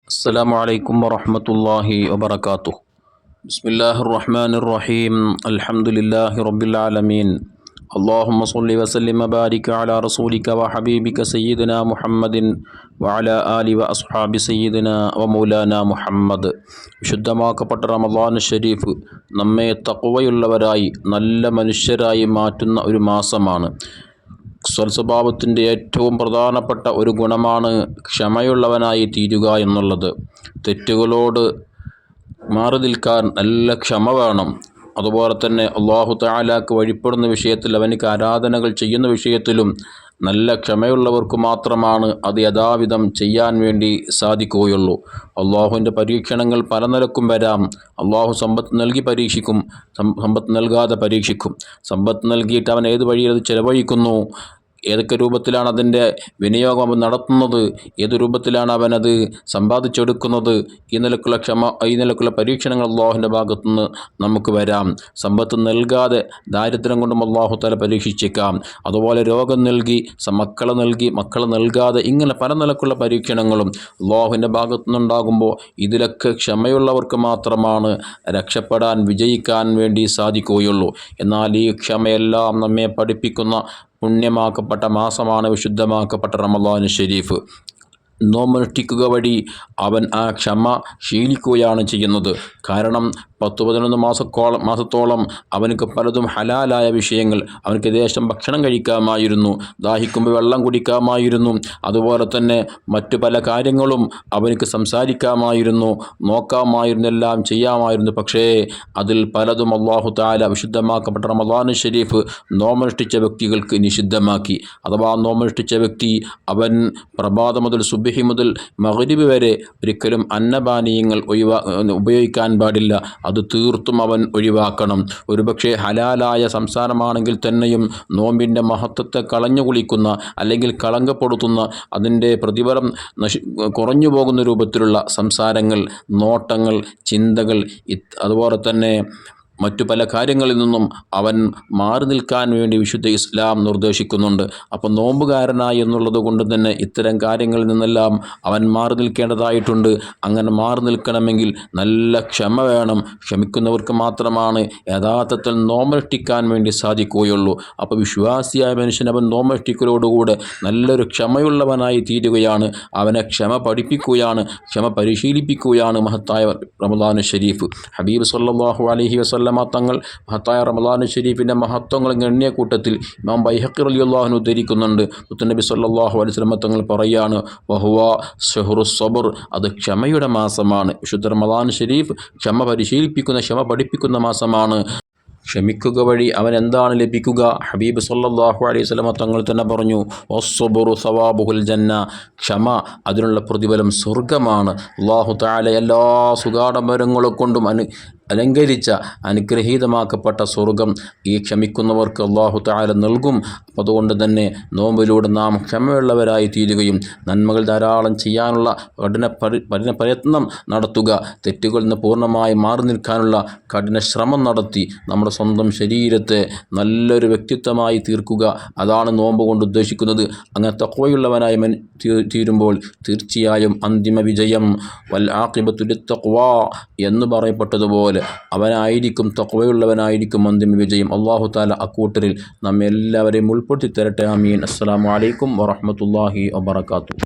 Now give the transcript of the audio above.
السلام عليكم ورحمة الله وبركاته. بسم الله الرحمن الرحيم. الحمد لله رب العالمين. اللهم صل وسلم وبارك على رسولك وحبيبك سيدنا محمد وعلى آله وأصحاب سيدنا ومولانا മുഹമ്മദ്. വിശുദ്ധമാക്കപ്പെട്ട റമളാൻ ഷരീഫ് നമ്മെ തഖ്വയുള്ളവരായി നല്ല മനുഷ്യരായി മാറ്റുന്ന ഒരു മാസമാണ്. സ്വൽസ്വഭാവത്തിൻ്റെ ഏറ്റവും പ്രധാനപ്പെട്ട ഒരു ഗുണമാണ് ക്ഷമയുള്ളവനായി തീരുക എന്നുള്ളത്. തെറ്റുകളോട് മാറി നിൽക്കാൻ നല്ല ക്ഷമ വേണം. അതുപോലെ തന്നെ അല്ലാഹു തആലാക്ക് വഴിപ്പെടുന്ന വിഷയത്തിൽ, അവനിക്ക് ആരാധനകൾ ചെയ്യുന്ന വിഷയത്തിലും നല്ല ക്ഷമയുള്ളവർക്ക് മാത്രമാണ് അത് യഥാവിധം ചെയ്യാൻ വേണ്ടി സാധിക്കുകയുള്ളൂ. അള്ളാഹുവിൻ്റെ പരീക്ഷണങ്ങൾ പല നിലക്കും വരാം. അള്ളാഹു സമ്പത്ത് നൽകി പരീക്ഷിക്കും, സമ്പത്ത് നൽകാതെ പരീക്ഷിക്കും. സമ്പത്ത് നൽകിയിട്ട് അവൻ ഏത് വഴിയിൽ അത് ചെലവഴിക്കുന്നു, ഏതൊക്കെ രൂപത്തിലാണ് അതിൻ്റെ വിനിയോഗം അവൻ നടത്തുന്നത്, ഏത് രൂപത്തിലാണ് അവനത് സമ്പാദിച്ചെടുക്കുന്നത്, ഈ നിലക്കുള്ള പരീക്ഷണങ്ങൾ അള്ളാഹുവിൻ്റെ ഭാഗത്തുനിന്ന് നമുക്ക് വരാം. സമ്പത്ത് നൽകാതെ ദാരിദ്ര്യം കൊണ്ടും അള്ളാഹു തആല പരീക്ഷിച്ചേക്കാം. അതുപോലെ രോഗം നൽകി മക്കളെ നൽകാതെ, ഇങ്ങനെ പല നിലക്കുള്ള പരീക്ഷണങ്ങളും അള്ളാഹുവിൻ്റെ ഭാഗത്തുനിന്നുണ്ടാകുമ്പോൾ ഇതിലൊക്കെ ക്ഷമയുള്ളവർക്ക് മാത്രമാണ് രക്ഷപ്പെടാൻ, വിജയിക്കാൻ വേണ്ടി സാധിക്കുകയുള്ളൂ. എന്നാൽ ഈ ക്ഷമയെല്ലാം നമ്മെ പഠിപ്പിക്കുന്ന പുണ്യമാക്കപ്പെട്ട മാസമാണ് വിശുദ്ധമാക്കപ്പെട്ട റമളാൻ ഷരീഫ്. നോമ്പനുഷ്ഠിക്കുക വഴി അവൻ ആ ക്ഷമ ശീലിക്കുകയാണ് ചെയ്യുന്നത്. കാരണം 10-11 മാസത്തോളം അവനക്ക് പലതും ഹലാലായ വിഷയങ്ങൾ, അവനക്ക് ദേശം ഭക്ഷണം കഴിക്കാമായിരുന്നു, ദാഹിക്കുമ്പോൾ വെള്ളം കുടിക്കാമായിരുന്നു, അതുപോലെ തന്നെ മറ്റു പല കാര്യങ്ങളും അവനക്ക് സംസാരിക്കാമായിരുന്നു, നോക്കാമായിരുന്നു, എല്ലാം ചെയ്യാമായിരുന്നു. പക്ഷേ അതിൽ പലതും അല്ലാഹു തആല വിശുദ്ധമാക്കപ്പെട്ട റമളാൻ ഷരീഫ് നോമ്പനുഷ്ഠിച്ച വ്യക്തികൾക്ക് നിഷിദ്ധമാക്കി. അഥവാ നോമ്പനുഷ്ഠിച്ച വ്യക്തി അവൻ പ്രഭാതം മുതൽ സുബ്ഹി മുതൽ മഗ്രിബ് വരെ ഒരിക്കലും അന്നപാനീയങ്ങൾ ഉപയോഗിക്കാൻ പാടില്ല. അത് തീർത്തും അവൻ ഒഴിവാക്കണം. ഒരുപക്ഷെ ഹലാലായ സംസാരമാണെങ്കിൽ തന്നെയും നോമ്പിൻ്റെ മഹത്വത്തെ കളഞ്ഞു കുളിക്കുന്ന, അല്ലെങ്കിൽ കളങ്കപ്പെടുത്തുന്ന, അതിൻ്റെ പ്രതിഫലം കുറഞ്ഞു പോകുന്ന രൂപത്തിലുള്ള സംസാരങ്ങൾ, നോട്ടങ്ങൾ, ചിന്തകൾ, അതുപോലെ തന്നെ മറ്റു പല കാര്യങ്ങളിൽ നിന്നും അവൻ മാറി നിൽക്കാൻ വേണ്ടി വിശുദ്ധ ഇസ്ലാം നിർദ്ദേശിക്കുന്നുണ്ട്. അപ്പോൾ നോമ്പുകാരനായി എന്നുള്ളത് കൊണ്ട് തന്നെ ഇത്തരം കാര്യങ്ങളിൽ നിന്നെല്ലാം അവൻ മാറി നിൽക്കേണ്ടതായിട്ടുണ്ട്. അങ്ങനെ മാറി നിൽക്കണമെങ്കിൽ നല്ല ക്ഷമ വേണം. ക്ഷമിക്കുന്നവർക്ക് മാത്രമാണ് യഥാർത്ഥത്തിൽ നോമ്പനുഷ്ഠിക്കാൻ വേണ്ടി സാധിക്കുകയുള്ളൂ. അപ്പോൾ വിശ്വാസിയായ മനുഷ്യൻ അവൻ നോമ്പനുഷ്ഠിക്കലോടുകൂടെ നല്ലൊരു ക്ഷമയുള്ളവനായി തീരുകയാണ്. അവനെ ക്ഷമ പഠിപ്പിക്കുകയാണ്, ക്ഷമ പരിശീലിപ്പിക്കുകയാണ് മഹത്തായ റമളാൻ ഷരീഫ്. ഹബീബ് സല്ലല്ലാഹു അലൈഹി വസല്ലം തങ്ങൾ മഹത്തായ റമളാൻ ഷരീഫിൻ്റെ മഹത്വങ്ങൾ എണ്ണിയ കൂട്ടത്തിൽ ഇമാം ബൈഹഖി റളിയല്ലാഹു അൻഹു ഉദ്ധരിക്കുന്നുണ്ട്. മുത്തുനബി സല്ലല്ലാഹു അലൈഹി വസല്ലം തങ്ങൾ പറയാണ്, വഹുവ ശഹ്റുസ് സബ്ർ, അത് ക്ഷമയുടെ മാസമാണ്. വിശുദ്ധ റമളാൻ ഷരീഫ് ക്ഷമ പരിശീലിപ്പിക്കുന്ന, ക്ഷമ പഠിപ്പിക്കുന്ന മാസമാണ്. ക്ഷമിക്കുക വഴി അവൻ എന്താണ് ലഭിക്കുക? ഹബീബ് സല്ലല്ലാഹു അലൈഹി വസല്ലം തങ്ങൾ തന്നെ പറഞ്ഞു, വസ്സബ്റു സവാബുൽ ജന്ന, ക്ഷമ അതിനുള്ള പ്രതിഫലം സ്വർഗ്ഗമാണ്. അല്ലാഹു തആല എല്ലാ സുഖാഡംബരങ്ങളെ കൊണ്ടും അലങ്കരിച്ച അനുഗ്രഹീതമാക്കപ്പെട്ട സ്വർഗം ഈ ക്ഷമിക്കുന്നവർക്ക് അല്ലാഹു തആല നൽകും. അതുകൊണ്ട് തന്നെ നോമ്പിലൂടെ നാം ക്ഷമയുള്ളവരായി തീരുകയും നന്മകൾ ധാരാളം ചെയ്യാനുള്ള കഠിന പ്രയത്നം നടത്തുക, തെറ്റുകളിൽ നിന്ന് പൂർണ്ണമായി മാറി നിൽക്കാനുള്ള കഠിന ശ്രമം നടത്തി നമ്മുടെ സ്വന്തം ശരീരത്തെ നല്ലൊരു വ്യക്തിത്വമായി തീർക്കുക, അതാണ് നോമ്പ് കൊണ്ട് ഉദ്ദേശിക്കുന്നത്. അങ്ങനെ തഖ്വയുള്ളവനായി തീരുമ്പോൾ തീർച്ചയായും അന്തിമ വിജയം വൽ ആഖിബത്തു ലിത്തഖ്വാ എന്ന് പറയപ്പെട്ടതുപോലെ അവനായിരിക്കും, തഖ്വയുള്ളവനായിരിക്കും അന്തിമ വിജയം. അല്ലാഹു തആല അക്കൂട്ടരിൽ നമ്മെല്ലാവരെയും ഉൾപ്പെടുത്തി തരട്ടെ. ആമീൻ. അസ്സലാമു അലൈക്കും വറഹ്മത്തുള്ളാഹി വബറകാതുഹു.